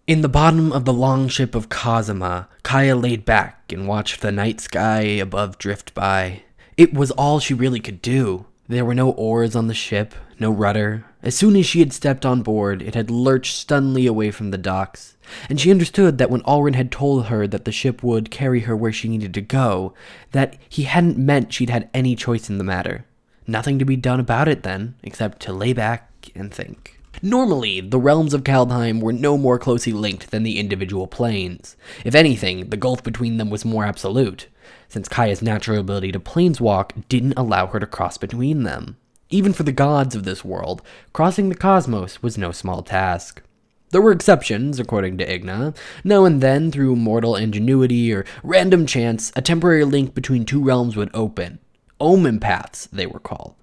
In the bottom of the longship of Kazuma, Kaeya laid back and watched the night sky above drift by. It was all she really could do. There were no oars on the ship, no rudder. As soon as she had stepped on board, it had lurched suddenly away from the docks, and she understood that when Alrin had told her that the ship would carry her where she needed to go, that he hadn't meant she'd had any choice in the matter. Nothing to be done about it then, except to lay back and think. Normally, the realms of Kaldheim were no more closely linked than the individual planes. If anything, the gulf between them was more absolute, since Kaeya's natural ability to planeswalk didn't allow her to cross between them. Even for the gods of this world, crossing the cosmos was no small task. There were exceptions, according to Igna. Now and then, through mortal ingenuity or random chance, a temporary link between two realms would open. Omen paths, they were called.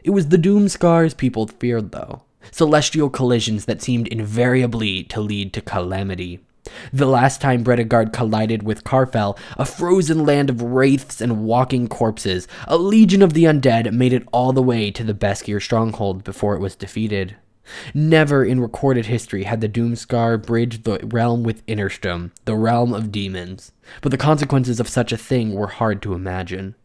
It was the doom scars people feared, though. Celestial collisions that seemed invariably to lead to calamity. The last time Bredegard collided with Karfell, a frozen land of wraiths and walking corpses, a legion of the undead made it all the way to the Beskir stronghold before it was defeated. Never in recorded history had the Doomscar bridged the realm with Innerstrom, the realm of demons, but the consequences of such a thing were hard to imagine.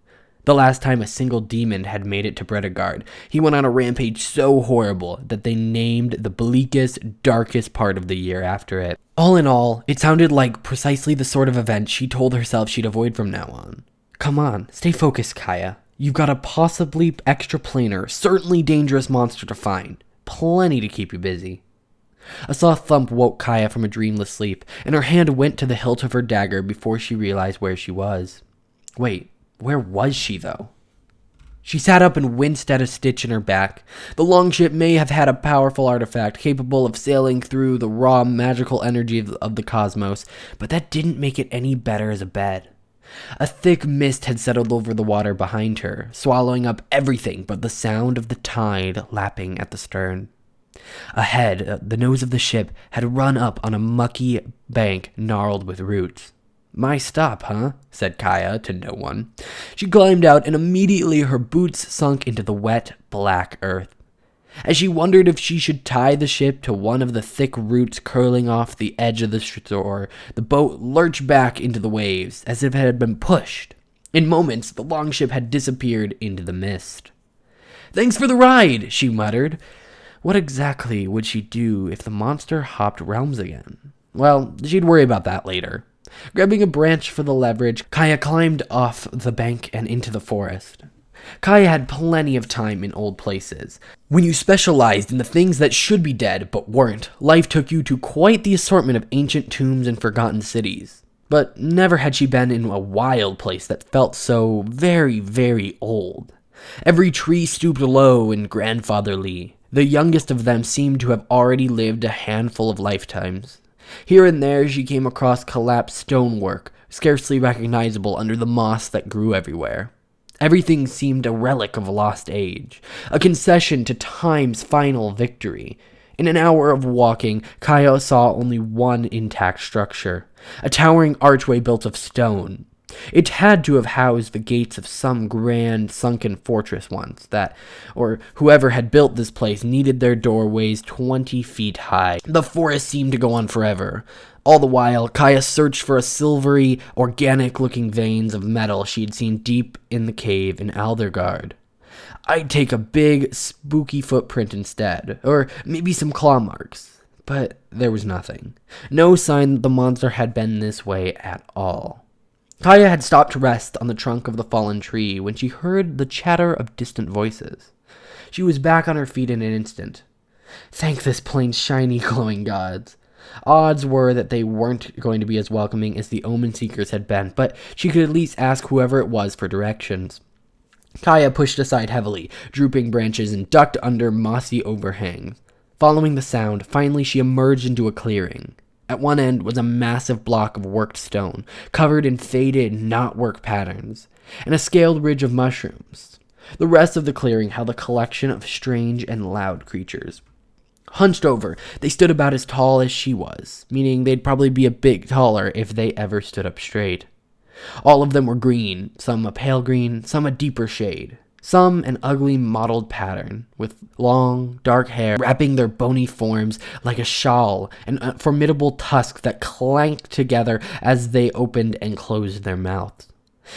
The last time a single demon had made it to Bredegard, he went on a rampage so horrible that they named the bleakest, darkest part of the year after it. All in all, it sounded like precisely the sort of event she told herself she'd avoid from now on. Come on, stay focused, Kaeya. You've got a possibly extraplanar, certainly dangerous monster to find. Plenty to keep you busy. A soft thump woke Kaeya from a dreamless sleep, and her hand went to the hilt of her dagger before she realized where she was. Wait. Where was she, though? She sat up and winced at a stitch in her back. The longship may have had a powerful artifact capable of sailing through the raw magical energy of the cosmos, but that didn't make it any better as a bed. A thick mist had settled over the water behind her, swallowing up everything but the sound of the tide lapping at the stern. Ahead, the nose of the ship had run up on a mucky bank gnarled with roots. My stop, huh? Said Kaeya to no one. She climbed out, and immediately her boots sunk into the wet, black earth. As she wondered if she should tie the ship to one of the thick roots curling off the edge of the shore, the boat lurched back into the waves, as if it had been pushed. In moments, the longship had disappeared into the mist. Thanks for the ride, she muttered. What exactly would she do if the monster hopped realms again? Well, she'd worry about that later. Grabbing a branch for the leverage, Kaeya climbed off the bank and into the forest. Kaeya had plenty of time in old places. When you specialized in the things that should be dead but weren't, life took you to quite the assortment of ancient tombs and forgotten cities. But never had she been in a wild place that felt so very, very old. Every tree stooped low and grandfatherly. The youngest of them seemed to have already lived a handful of lifetimes. Here and there she came across collapsed stonework, scarcely recognizable under the moss that grew everywhere. Everything seemed a relic of a lost age, a concession to time's final victory. In an hour of walking, Kaeya saw only one intact structure, a towering archway built of stone. It had to have housed the gates of some grand sunken fortress once, or whoever had built this place needed their doorways 20 feet high. The forest seemed to go on forever. All the while, Kaeya searched for a silvery, organic-looking veins of metal she'd seen deep in the cave in Aldergard. I'd take a big, spooky footprint instead, or maybe some claw marks. But there was nothing. No sign that the monster had been this way at all. Kaeya had stopped to rest on the trunk of the fallen tree when she heard the chatter of distant voices. She was back on her feet in an instant. Thank this plane's shiny, glowing gods. Odds were that they weren't going to be as welcoming as the Omen Seekers had been, but she could at least ask whoever it was for directions. Kaeya pushed aside heavily, drooping branches, and ducked under mossy overhangs. Following the sound, finally she emerged into a clearing. At one end was a massive block of worked stone, covered in faded knotwork patterns, and a scaled ridge of mushrooms. The rest of the clearing held a collection of strange and loud creatures. Hunched over, they stood about as tall as she was, meaning they'd probably be a bit taller if they ever stood up straight. All of them were green, some a pale green, some a deeper shade. Some an ugly mottled pattern, with long, dark hair wrapping their bony forms like a shawl, and formidable tusks that clanked together as they opened and closed their mouths.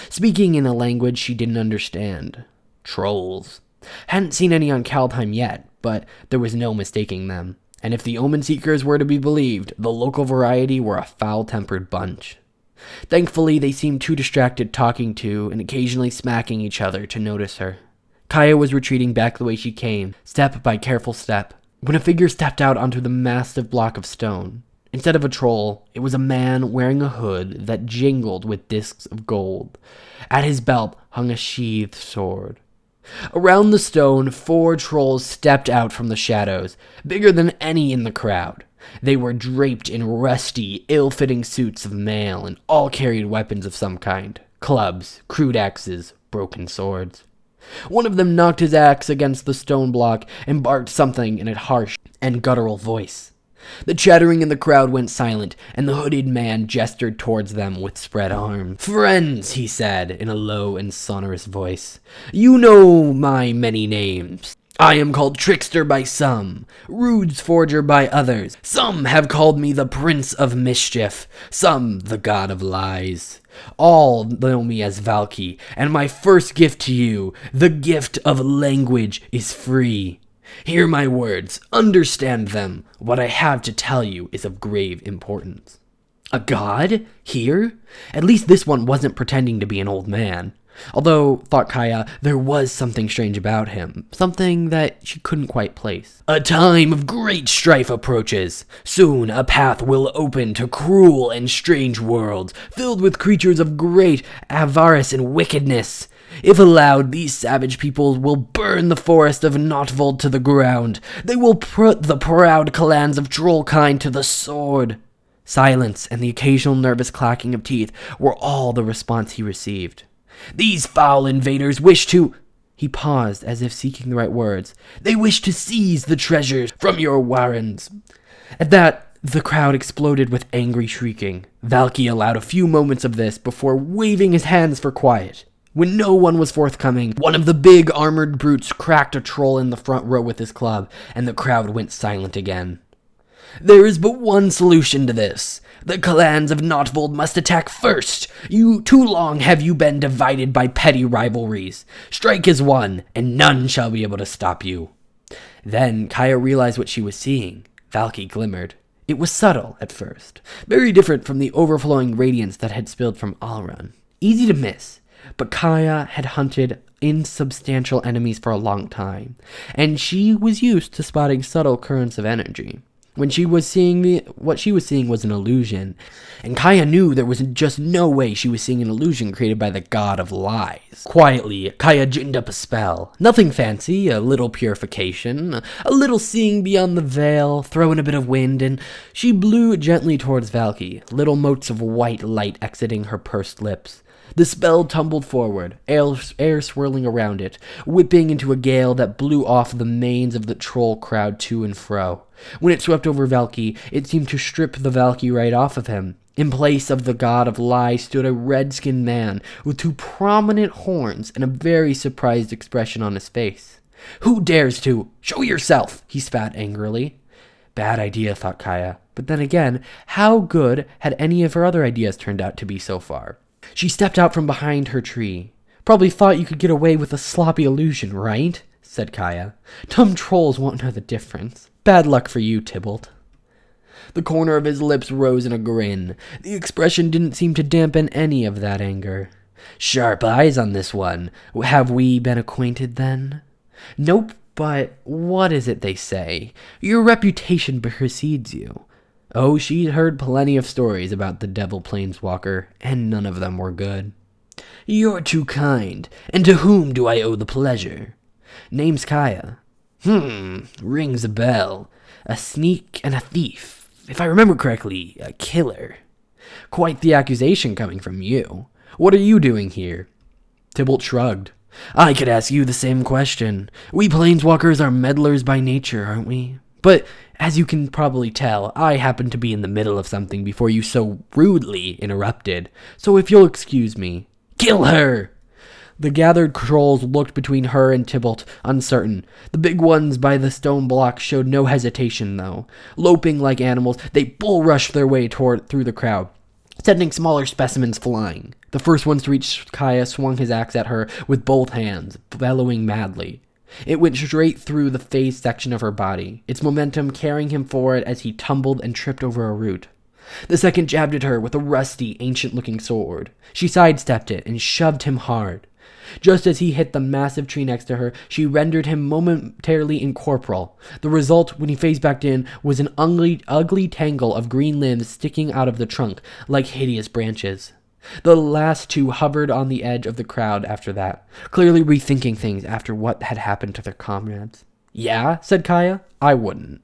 Speaking in a language she didn't understand. Trolls. Hadn't seen any on Kaldheim yet, but there was no mistaking them. And if the Omen Seekers were to be believed, the local variety were a foul-tempered bunch. Thankfully, they seemed too distracted talking to and occasionally smacking each other to notice her. Kaeya was retreating back the way she came, step by careful step, when a figure stepped out onto the massive block of stone. Instead of a troll, it was a man wearing a hood that jingled with discs of gold. At his belt hung a sheathed sword. Around the stone, 4 trolls stepped out from the shadows, bigger than any in the crowd. They were draped in rusty, ill-fitting suits of mail, and all carried weapons of some kind. Clubs, crude axes, broken swords. One of them knocked his axe against the stone block and barked something in a harsh and guttural voice. The chattering in the crowd went silent, and the hooded man gestured towards them with spread arms. "Friends," he said in a low and sonorous voice, "you know my many names. I am called Trickster by some, Rude's Forger by others. Some have called me the Prince of Mischief, some the God of Lies. All know me as Valky, and my first gift to you, the gift of language, is free. Hear my words, understand them. What I have to tell you is of grave importance." A god? Here? At least this one wasn't pretending to be an old man. Although, thought Kaeya, there was something strange about him, something that she couldn't quite place. "A time of great strife approaches. Soon a path will open to cruel and strange worlds, filled with creatures of great avarice and wickedness. If allowed, these savage people will burn the forest of Notvold to the ground. They will put the proud clans of Trollkind to the sword." Silence and the occasional nervous clacking of teeth were all the response he received. "These foul invaders wish to—" He paused as if seeking the right words. "They wish to seize the treasures from your warrens." At that, the crowd exploded with angry shrieking. Valky allowed a few moments of this before waving his hands for quiet. When no one was forthcoming, one of the big armored brutes cracked a troll in the front row with his club, and the crowd went silent again. "There is but one solution to this. The clans of Notvold must attack first. Too long have you been divided by petty rivalries. Strike as one, and none shall be able to stop you." Then Kaeya realized what she was seeing. Valky glimmered. It was subtle at first, very different from the overflowing radiance that had spilled from Alrun. Easy to miss, but Kaeya had hunted insubstantial enemies for a long time, and she was used to spotting subtle currents of energy. What she was seeing was an illusion, and Kaeya knew there was just no way she was seeing an illusion created by the God of Lies. Quietly, Kaeya ginned up a spell. Nothing fancy, a little purification, a little seeing beyond the veil, throw in a bit of wind, and she blew gently towards Valky, little motes of white light exiting her pursed lips. The spell tumbled forward, air swirling around it, whipping into a gale that blew off the manes of the troll crowd to and fro. When it swept over Valky, it seemed to strip the Valky right off of him. In place of the God of Lies stood a red-skinned man with 2 prominent horns and a very surprised expression on his face. "Who dares to? Show yourself!" he spat angrily. Bad idea, thought Kaeya. But then again, how good had any of her other ideas turned out to be so far? She stepped out from behind her tree. "Probably thought you could get away with a sloppy illusion, right?" said Kaeya. "Dumb trolls won't know the difference. Bad luck for you, Tibalt." The corner of his lips rose in a grin. The expression didn't seem to dampen any of that anger. "Sharp eyes on this one. Have we been acquainted then?" "Nope, but what is it they say? Your reputation precedes you." Oh, she'd heard plenty of stories about the devil planeswalker, and none of them were good. "You're too kind. And to whom do I owe the pleasure?" "Name's Kaeya." Rings a bell. A sneak and a thief. If I remember correctly, a killer. Quite the accusation coming from you. What are you doing here?" Tibalt shrugged. "I could ask you the same question. We planeswalkers are meddlers by nature, aren't we? But, as you can probably tell, I happened to be in the middle of something before you so rudely interrupted, so if you'll excuse me—" "Kill her!" The gathered trolls looked between her and Tibalt, uncertain. The big ones by the stone block showed no hesitation, though. Loping like animals, they bull-rushed their way through the crowd, sending smaller specimens flying. The first ones to reach Kaeya swung his axe at her with both hands, bellowing madly. It went straight through the phase section of her body, its momentum carrying him forward as he tumbled and tripped over a root. The second jabbed at her with a rusty, ancient-looking sword. She sidestepped it and shoved him hard. Just as he hit the massive tree next to her, she rendered him momentarily incorporeal. The result, when he phased back in, was an ugly tangle of green limbs sticking out of the trunk, like hideous branches. The last two hovered on the edge of the crowd after that, clearly rethinking things after what had happened to their comrades. "Yeah?" said Kaeya. "I wouldn't."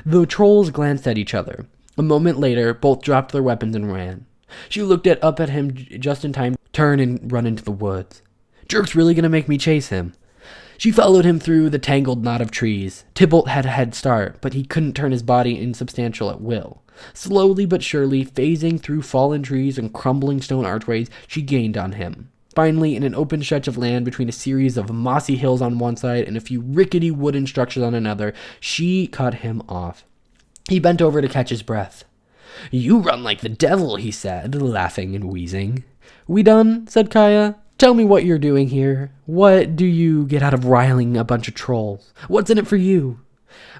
The trolls glanced at each other. A moment later, both dropped their weapons and ran. She looked up at him just in time to turn and run into the woods. "Jerk's really gonna make me chase him." She followed him through the tangled knot of trees. Tibalt had a head start, but he couldn't turn his body insubstantial at will. Slowly but surely, phasing through fallen trees and crumbling stone archways, she gained on him. Finally, in an open stretch of land between a series of mossy hills on one side and a few rickety wooden structures on another, she cut him off. He bent over to catch his breath. "You run like the devil," he said, laughing and wheezing. "We done?" said Kaeya. "Tell me what you're doing here. What do you get out of riling a bunch of trolls? What's in it for you?"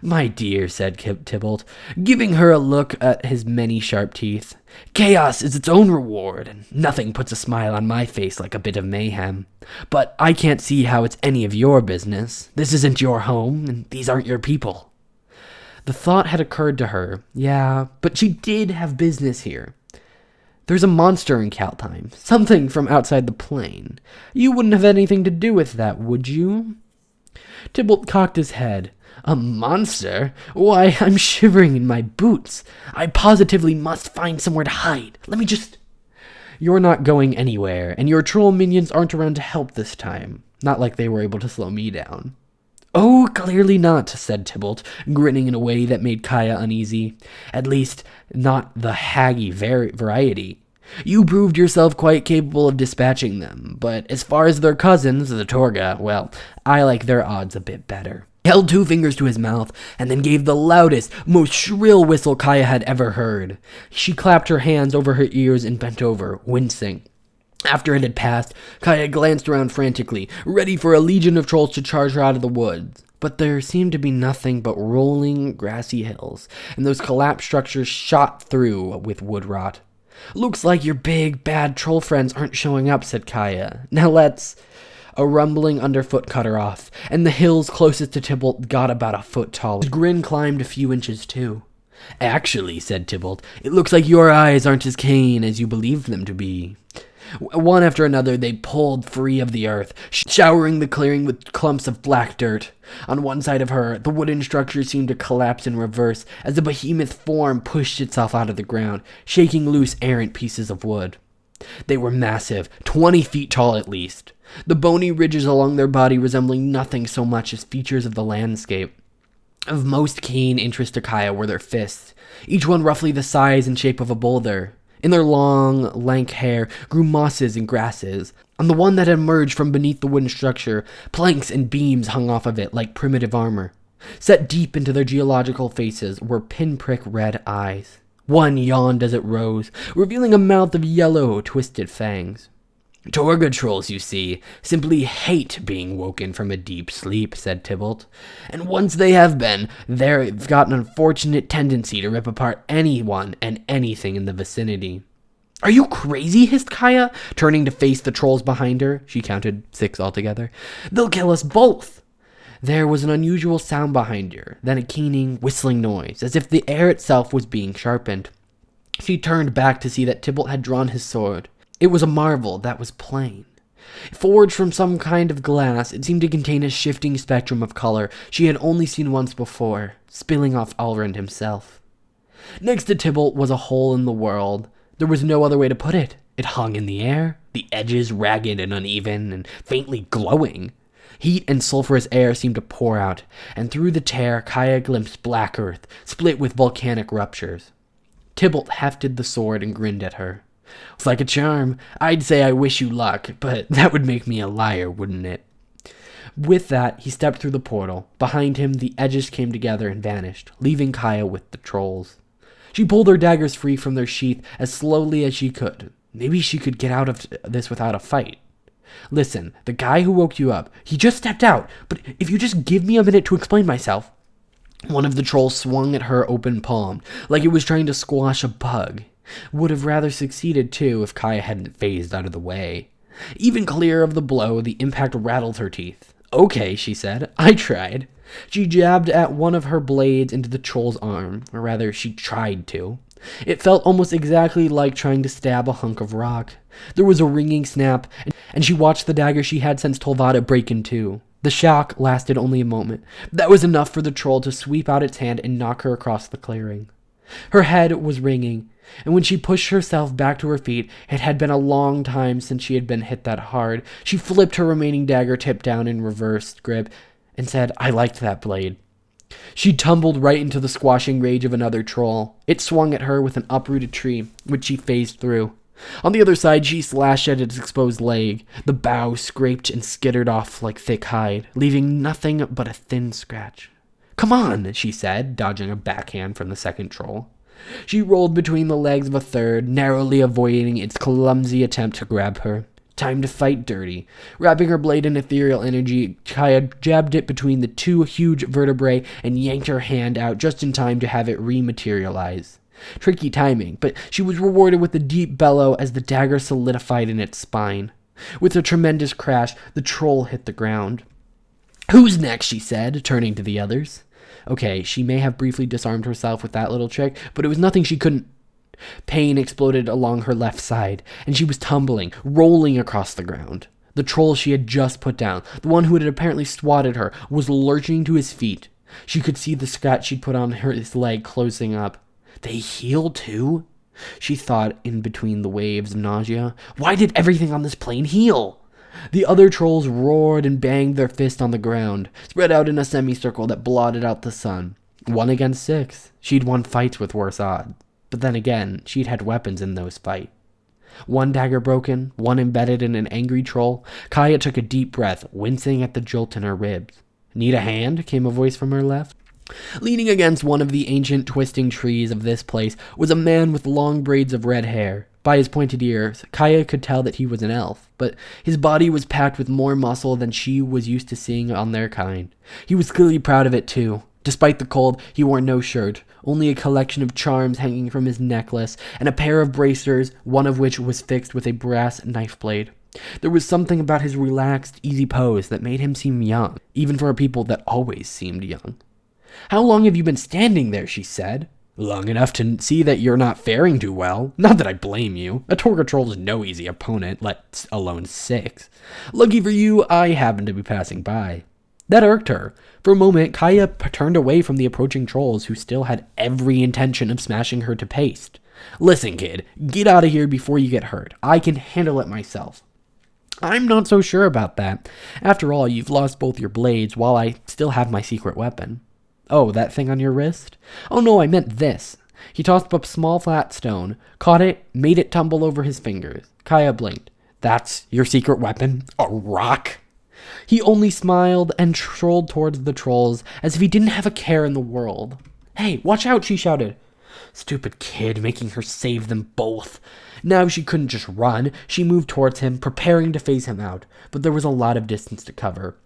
"My dear," said Tibalt, giving her a look at his many sharp teeth, "chaos is its own reward, and nothing puts a smile on my face like a bit of mayhem. But I can't see how it's any of your business. This isn't your home, and these aren't your people." The thought had occurred to her. Yeah, but she did have business here. There's a monster in Kaldheim, something from outside the plane. You wouldn't have anything to do with that, would you? Tibble cocked his head. "A monster? Why, I'm shivering in my boots. I positively must find somewhere to hide. Let me just..." "You're not going anywhere, and your troll minions aren't around to help this time. Not like they were able to slow me down." "Oh, clearly not," said Tibalt, grinning in a way that made Kaeya uneasy. "At least, not the haggy variety. You proved yourself quite capable of dispatching them, but as far as their cousins, the Torga, well, I like their odds a bit better." He held 2 fingers to his mouth, and then gave the loudest, most shrill whistle Kaeya had ever heard. She clapped her hands over her ears and bent over, wincing. After it had passed, Kaeya glanced around frantically, ready for a legion of trolls to charge her out of the woods. But there seemed to be nothing but rolling, grassy hills, and those collapsed structures shot through with wood rot. "Looks like your big, bad troll friends aren't showing up," said Kaeya. "Now let's..." A rumbling underfoot cut her off, and the hills closest to Tibalt got about a foot tall. His grin climbed a few inches, too. "Actually," said Tibalt, "it looks like your eyes aren't as keen as you believed them to be." One after another, they pulled free of the earth, showering the clearing with clumps of black dirt. On one side of her, the wooden structure seemed to collapse in reverse as a behemoth form pushed itself out of the ground, shaking loose errant pieces of wood. They were massive, 20 feet tall at least, the bony ridges along their body resembling nothing so much as features of the landscape. Of most keen interest to Kaeya were their fists, each one roughly the size and shape of a boulder. In their long, lank hair grew mosses and grasses. On the one that had emerged from beneath the wooden structure, planks and beams hung off of it like primitive armor. Set deep into their geological faces were pinprick red eyes. One yawned as it rose, revealing a mouth of yellow, twisted fangs. "Torga trolls, you see, simply hate being woken from a deep sleep," said Tibalt. "And once they have been, they've got an unfortunate tendency to rip apart anyone and anything in the vicinity." "Are you crazy?" hissed Kaeya, turning to face the trolls behind her. She counted 6 altogether. "They'll kill us both!" There was an unusual sound behind her, then a keening, whistling noise, as if the air itself was being sharpened. She turned back to see that Tibalt had drawn his sword. It was a marvel that was plain. Forged from some kind of glass, it seemed to contain a shifting spectrum of color she had only seen once before, spilling off Alrund himself. Next to Tibalt was a hole in the world. There was no other way to put it. It hung in the air, the edges ragged and uneven and faintly glowing. Heat and sulphurous air seemed to pour out, and through the tear Kaeya glimpsed black earth, split with volcanic ruptures. Tibalt hefted the sword and grinned at her. It's like a charm. I'd say I wish you luck, but that would make me a liar, wouldn't it? With that, he stepped through the portal. Behind him, the edges came together and vanished, leaving Kaeya with the trolls. She pulled her daggers free from their sheath as slowly as she could. Maybe she could get out of this without a fight. Listen, the guy who woke you up, he just stepped out, but if you just give me a minute to explain myself. One of the trolls swung at her open palm, like it was trying to squash a bug. Would have rather succeeded, too, if Kaeya hadn't phased out of the way. Even clear of the blow, the impact rattled her teeth. Okay, she said. I tried. She jabbed at one of her blades into the troll's arm, or rather, she tried to. It felt almost exactly like trying to stab a hunk of rock. There was a ringing snap, and she watched the dagger she had since Tolvada break in two. The shock lasted only a moment. That was enough for the troll to sweep out its hand and knock her across the clearing. Her head was ringing, and when she pushed herself back to her feet, it had been a long time since she had been hit that hard. She flipped her remaining dagger tip down in reversed grip and said, I liked that blade. She tumbled right into the squashing rage of another troll. It swung at her with an uprooted tree, which she phased through. On the other side, she slashed at its exposed leg. The bough scraped and skittered off like thick hide, leaving nothing but a thin scratch. Come on, she said, dodging a backhand from the second troll. She rolled between the legs of a third, narrowly avoiding its clumsy attempt to grab her. Time to fight dirty. Wrapping her blade in ethereal energy, Kaeya jabbed it between the two huge vertebrae and yanked her hand out just in time to have it rematerialize. Tricky timing, but she was rewarded with a deep bellow as the dagger solidified in its spine. With a tremendous crash, the troll hit the ground. Who's next, she said, turning to the others. Okay, she may have briefly disarmed herself with that little trick, but it was nothing she couldn't. Pain exploded along her left side, and she was tumbling, rolling across the ground. The troll she had just put down, the one who had apparently swatted her, was lurching to his feet. She could see the scratch she'd put on his leg closing up. They heal too? She thought in between the waves of nausea. Why did everything on this plane heal? The other trolls roared and banged their fists on the ground, spread out in a semicircle that blotted out the sun. 1 against 6. She'd won fights with worse odds. But then again, she'd had weapons in those fights. 1 dagger broken, 1 embedded in an angry troll. Kaeya took a deep breath, wincing at the jolt in her ribs. Need a hand? Came a voice from her left. Leaning against one of the ancient twisting trees of this place was a man with long braids of red hair. By his pointed ears, Kaeya could tell that he was an elf, but his body was packed with more muscle than she was used to seeing on their kind. He was clearly proud of it too. Despite the cold, he wore no shirt, only a collection of charms hanging from his necklace, and a pair of bracers, one of which was fixed with a brass knife blade. There was something about his relaxed, easy pose that made him seem young, even for a people that always seemed young. How long have you been standing there, she said. Long enough to see that you're not faring too well. Not that I blame you. A Torga troll is no easy opponent, let alone 6. Lucky for you, I happened to be passing by. That irked her. For a moment, Kaeya turned away from the approaching trolls who still had every intention of smashing her to paste. Listen, kid, get out of here before you get hurt. I can handle it myself. I'm not so sure about that. After all, you've lost both your blades while I still have my secret weapon. Oh, that thing on your wrist? Oh no, I meant this. He tossed up a small flat stone, caught it, made it tumble over his fingers. Kaeya blinked. That's your secret weapon? A rock? He only smiled and strolled towards the trolls as if he didn't have a care in the world. Hey, watch out, she shouted. Stupid kid, making her save them both. Now she couldn't just run. She moved towards him, preparing to phase him out, but there was a lot of distance to cover.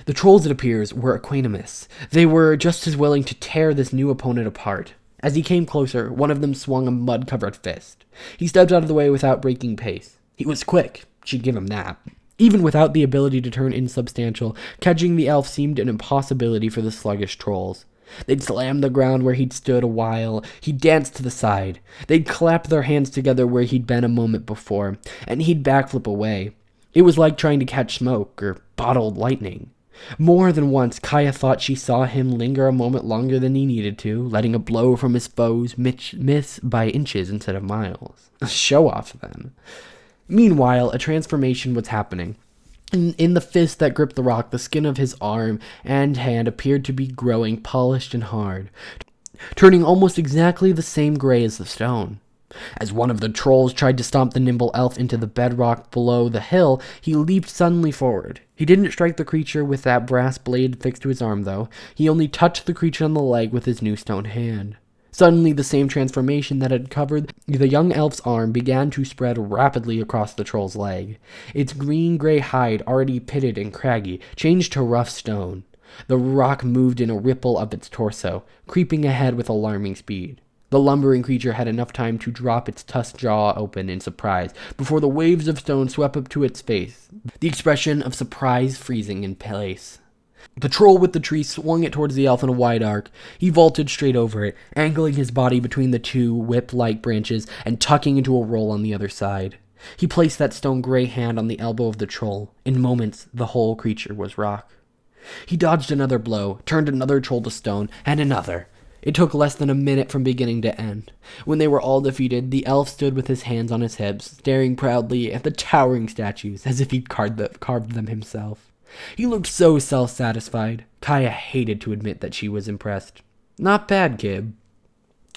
The trolls, it appears, were equanimous. They were just as willing to tear this new opponent apart. As he came closer, one of them swung a mud-covered fist. He stepped out of the way without breaking pace. He was quick. She'd give him that. Even without the ability to turn insubstantial, catching the elf seemed an impossibility for the sluggish trolls. They'd slam the ground where he'd stood a while. He'd dance to the side. They'd clap their hands together where he'd been a moment before, and he'd backflip away. It was like trying to catch smoke or bottled lightning. More than once, Kaeya thought she saw him linger a moment longer than he needed to, letting a blow from his foes miss by inches instead of miles. A show-off, then. Meanwhile, a transformation was happening. In the fist that gripped the rock, the skin of his arm and hand appeared to be growing polished and hard, turning almost exactly the same gray as the stone. As one of the trolls tried to stomp the nimble elf into the bedrock below the hill, he leaped suddenly forward. He didn't strike the creature with that brass blade fixed to his arm, though. He only touched the creature on the leg with his new stone hand. Suddenly, the same transformation that had covered the young elf's arm began to spread rapidly across the troll's leg. Its green-gray hide, already pitted and craggy, changed to rough stone. The rock moved in a ripple up its torso, creeping ahead with alarming speed. The lumbering creature had enough time to drop its tusked jaw open in surprise before the waves of stone swept up to its face, the expression of surprise freezing in place. The troll with the tree swung it towards the elf in a wide arc. He vaulted straight over it, angling his body between the two whip-like branches and tucking into a roll on the other side. He placed that stone-gray hand on the elbow of the troll. In moments, the whole creature was rock. He dodged another blow, turned another troll to stone, and another. It took less than a minute from beginning to end. When they were all defeated, the elf stood with his hands on his hips, staring proudly at the towering statues, as if he'd carved them himself. He looked so self-satisfied. Kaeya hated to admit that she was impressed. "Not bad, kid."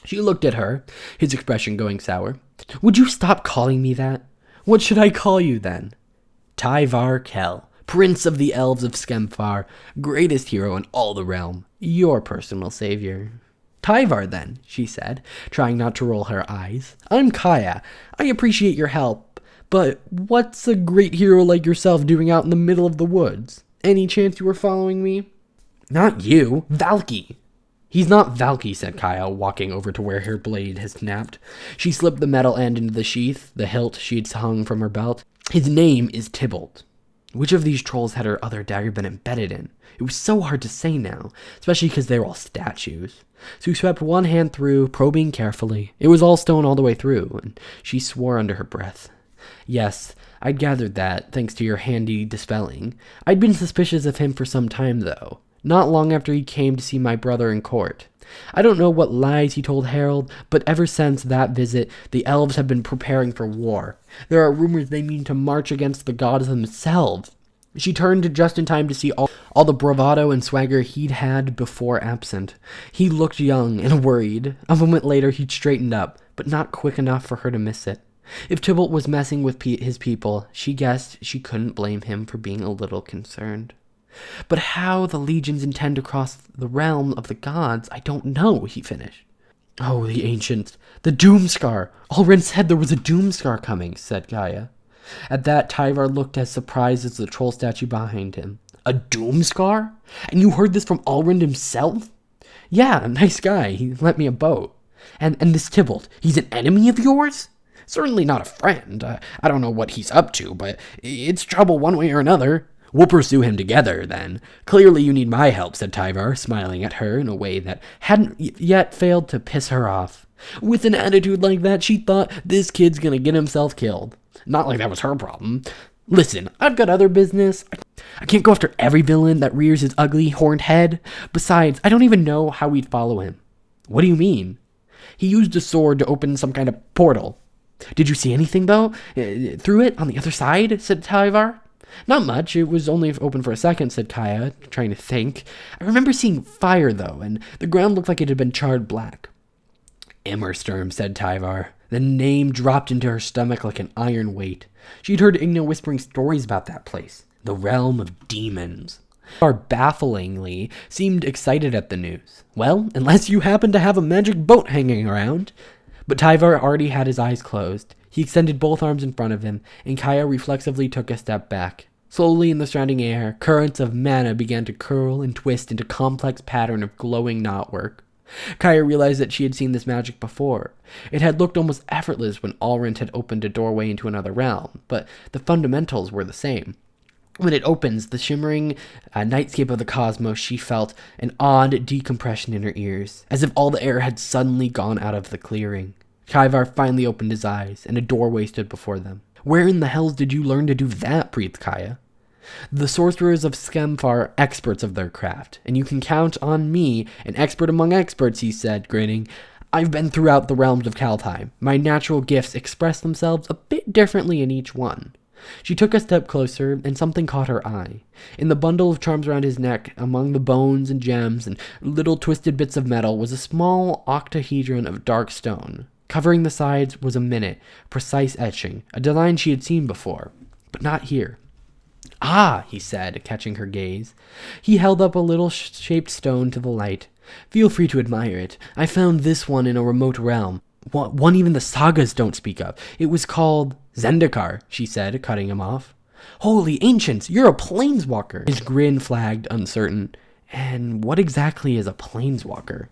She looked at her, his expression going sour. "Would you stop calling me that? What should I call you, then?" "Tyvar Kell, Prince of the Elves of Skemfar, greatest hero in all the realm, your personal savior." "Tyvar, then," she said, trying not to roll her eyes. "I'm Kaeya. I appreciate your help, but what's a great hero like yourself doing out in the middle of the woods? Any chance you were following me?" "Not you, Valky." "He's not Valky," said Kaeya, walking over to where her blade had snapped. She slipped the metal end into the sheath, the hilt she'd hung from her belt. "His name is Tibalt." Which of these trolls had her other dagger been embedded in? It was so hard to say now, especially because they were all statues. So she swept one hand through, probing carefully. It was all stone all the way through, and she swore under her breath. "Yes, I'd gathered that, thanks to your handy dispelling. I'd been suspicious of him for some time, though. Not long after he came to see my brother in court. I don't know what lies he told Harold, but ever since that visit, the elves have been preparing for war. There are rumors they mean to march against the gods themselves." She turned just in time to see all the bravado and swagger he'd had before absent. He looked young and worried. A moment later, he'd straightened up, but not quick enough for her to miss it. If Tibble was messing with his people, she guessed she couldn't blame him for being a little concerned. "But how the legions intend to cross the realm of the gods, I don't know," he finished. "Oh, the ancients. The Doomscar. Alrin said there was a Doomscar coming," said Kaeya. At that, Tyvar looked as surprised as the troll statue behind him. "A Doomscar? And you heard this from Alrin himself?" "Yeah, nice guy. He lent me a boat. And this Tibalt, he's an enemy of yours?" "Certainly not a friend. I don't know what he's up to, but it's trouble one way or another." "We'll pursue him together, then. Clearly you need my help," said Tyvar, smiling at her in a way that hadn't yet failed to piss her off. With an attitude like that, she thought, this kid's gonna get himself killed. Not like that was her problem. "Listen, I've got other business. I can't go after every villain that rears his ugly, horned head. Besides, I don't even know how we'd follow him." "What do you mean?" "He used a sword to open some kind of portal." "Did you see anything, though, through it on the other side?" said Tyvar. "Not much. It was only open for a second," said Kaeya, trying to think. "I remember seeing fire, though, and the ground looked like it had been charred black." "Immersturm," said Tyvar. The name dropped into her stomach like an iron weight. She'd heard Igna whispering stories about that place, the realm of demons. Tyvar bafflingly seemed excited at the news. "Well, unless you happen to have a magic boat hanging around." But Tyvar already had his eyes closed. He extended both arms in front of him, and Kaeya reflexively took a step back. Slowly in the surrounding air, currents of mana began to curl and twist into a complex pattern of glowing knotwork. Kaeya realized that she had seen this magic before. It had looked almost effortless when Alrint had opened a doorway into another realm, but the fundamentals were the same. When it opens, the shimmering nightscape of the cosmos, she felt an odd decompression in her ears, as if all the air had suddenly gone out of the clearing. Tyvar finally opened his eyes, and a doorway stood before them. "Where in the hells did you learn to do that?" breathed Kaeya. "The sorcerers of Skemfar are experts of their craft, and you can count on me, an expert among experts," he said, grinning. "I've been throughout the realms of Kaldheim. My natural gifts express themselves a bit differently in each one." She took a step closer, and something caught her eye. In the bundle of charms around his neck, among the bones and gems and little twisted bits of metal, was a small octahedron of dark stone. Covering the sides was a minute, precise etching, a design she had seen before, but not here. Ah, he said, catching her gaze. He held up a little shaped stone to the light. Feel free to admire it. I found this one in a remote realm. One even the sagas don't speak of. It was called Zendikar, she said, cutting him off. Holy ancients, you're a planeswalker. His grin flagged, uncertain. And what exactly is a planeswalker?